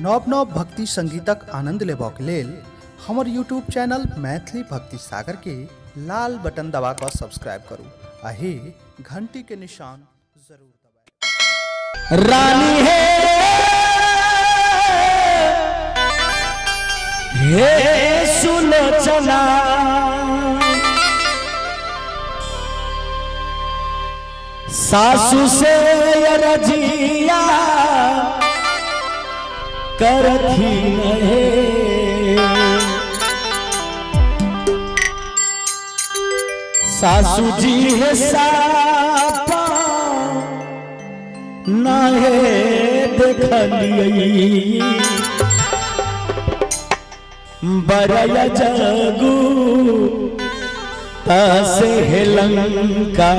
नव नव भक्ति संगीतक आनंद लेबाक लेल हमर यूट्यूब चैनल मैथिली भक्ति सागर के लाल बटन दबा कर सब्सक्राइब करू आ घंटी के निशान जरूर दबाएं। रानी हे सुलोचना सासू से रजिया करथी है सासू जी है सापा नाहे देखलिए बरया जगू तसे है लंका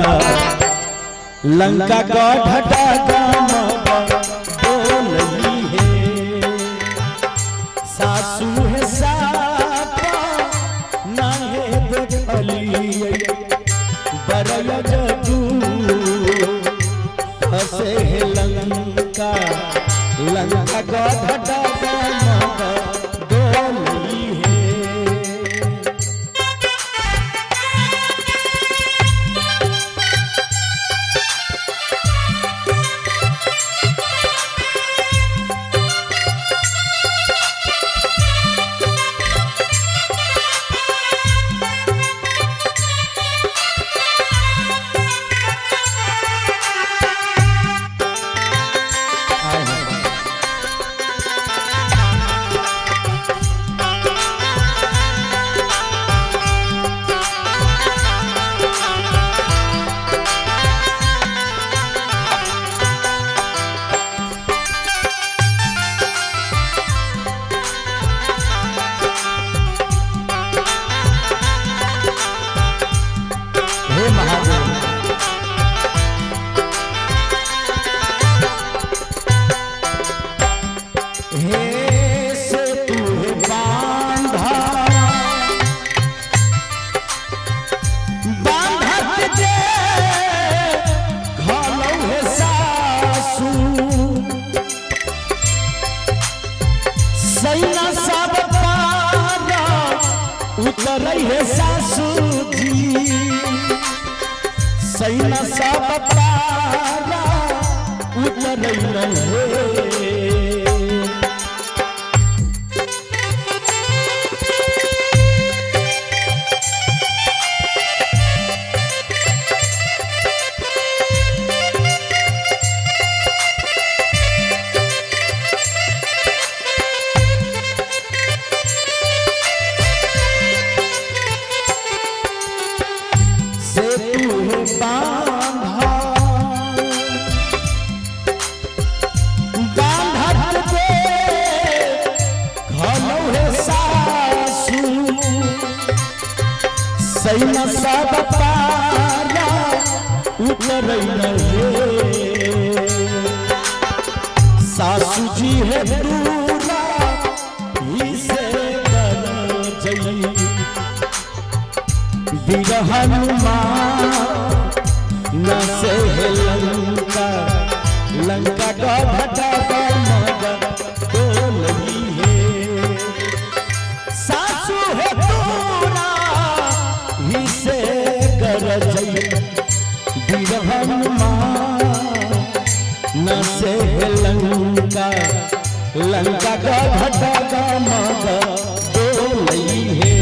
लंका का ढटा गाम बोलई है सासू है सापा नाहे देखलिए बरया जगू तसे है लंका लंका का ढटा गाम उतरई है सासू जी सैना सब पारा उतरई है सैना सब पारा उतरई है सासू जी है दूरा ही से बिरहन न से है लंका लंका का भटा का मगर बोलई है सासू है दूरा ही से बिरहन न से है लंका लंका का भटा का मगर बोलई है।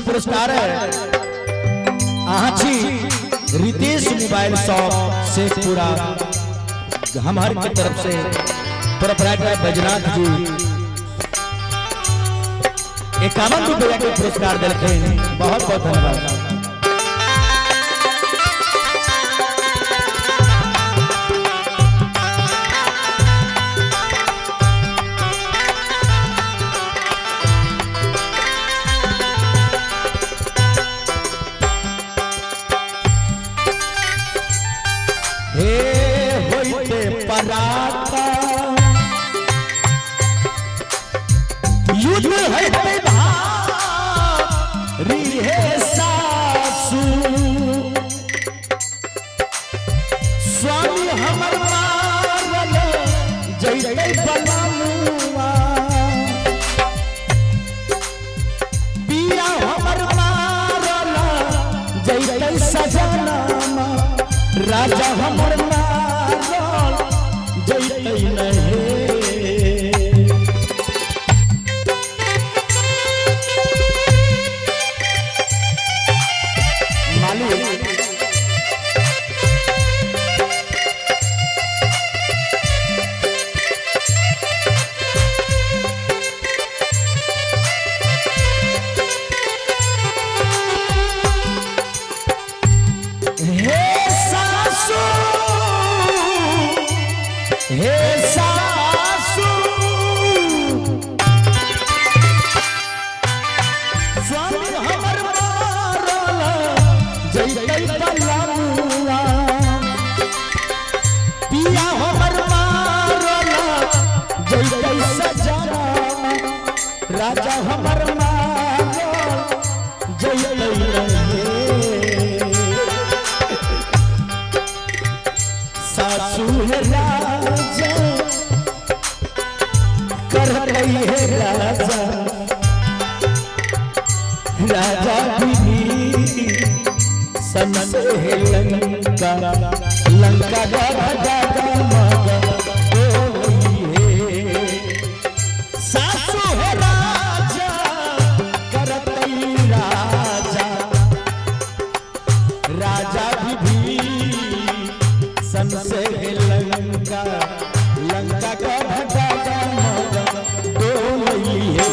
पुरस्कार है आची रितेश मोबाइल शॉप से पूरा हमारे की तरफ से प्रोपराइटर बैजनाथ जी 51 रुपया के पुरस्कार देते हैं। बहुत बहुत धन्यवाद। युद्ध है भारी है सासू स्वामी हमर मारल जैते बलमुआ पिया हमर मारल जैते सजनमा राजा हमर मारल जैते नहीं हे सासू स्वामी हमर मारल जैते बलमुआ पिया हमर मारल जैते सजना राजा हमर मारल जैते सासू है राजा कर रही है राजा राजा भी सन से है लंका लंका राजा मगा तो है सासू है राजा कर रही राजा राजा भी सन से लंका लंका का भगा मगा डोली है।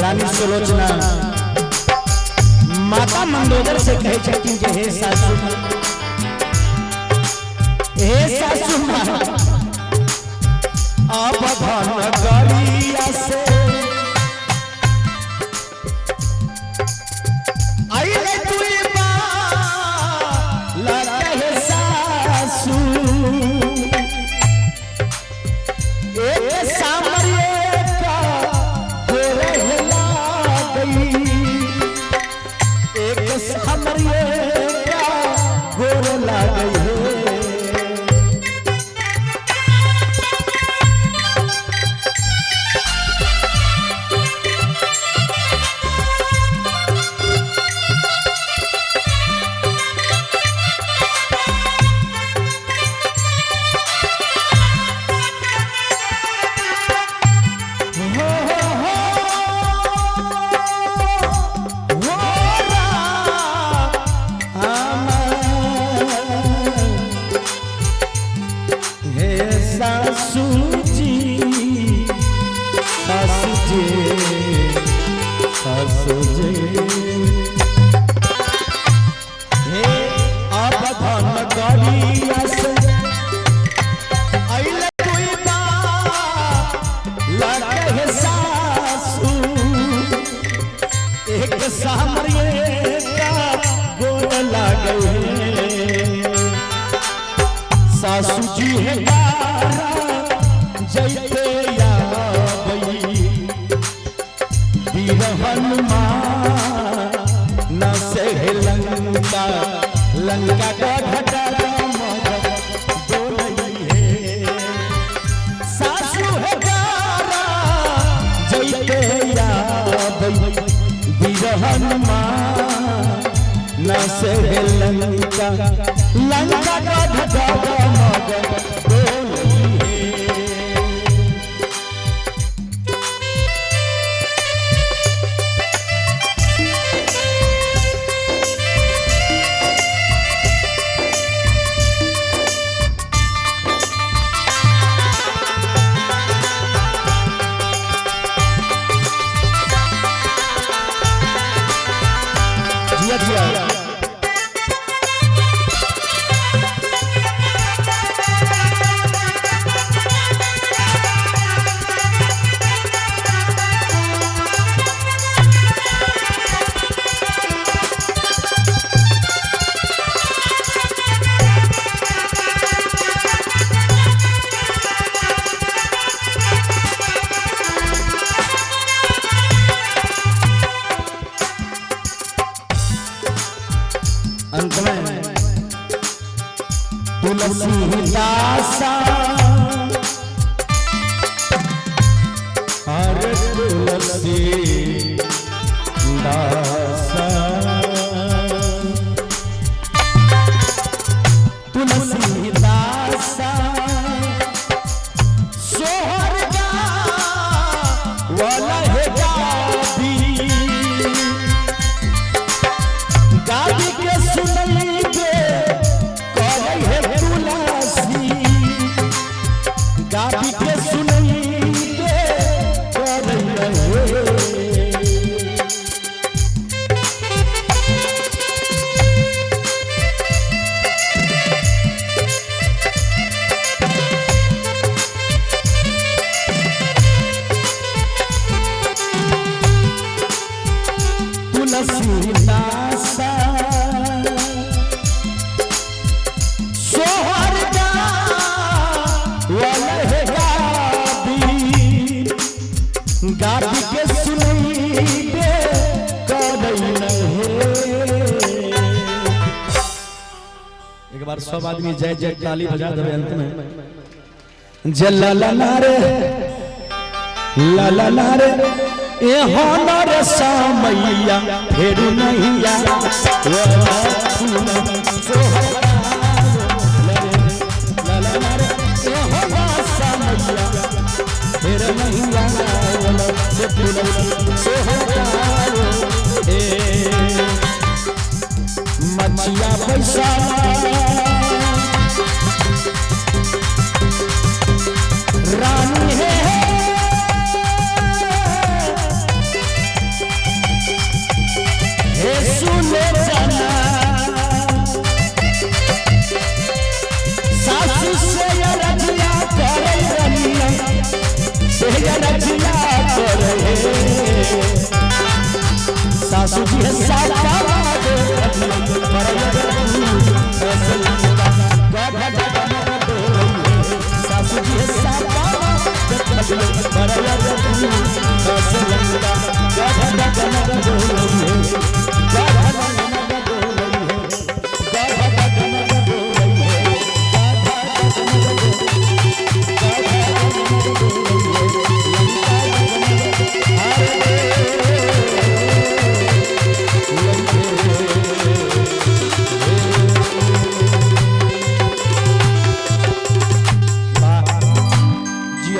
रानी सुलोचना माता मंदोदर से कहे छथिन जे हे सासू अब धन गरिया से आइले तुई बाला कहे सासू एक सामरिए का एक सामरिए का गोर लागे जैते यावई वीर हनुमान न से लंका लंका का घटा डोलई है सासु है गारा जैते यावई वीर हनुमान न से लंका लंका का घटा अंत में तुलसीदासा हरे तुलसी दासा तुलसीदासा सोहर गा वाला है गादी गादी के सुनई के करे है तुलसी गादी के सुनई के करे है तुलसीदासा सोहर गा वाला है गादी के सुनई दे करई एक बार सब आदमी जय जय ताली बजा देवे अंत में जय लाला नारे लाला नारे ए हमार सामैया फेरू नहीं आ मचिया पैसा रानी है सुने जाना सासु से रजिया करे रनिया से रजिया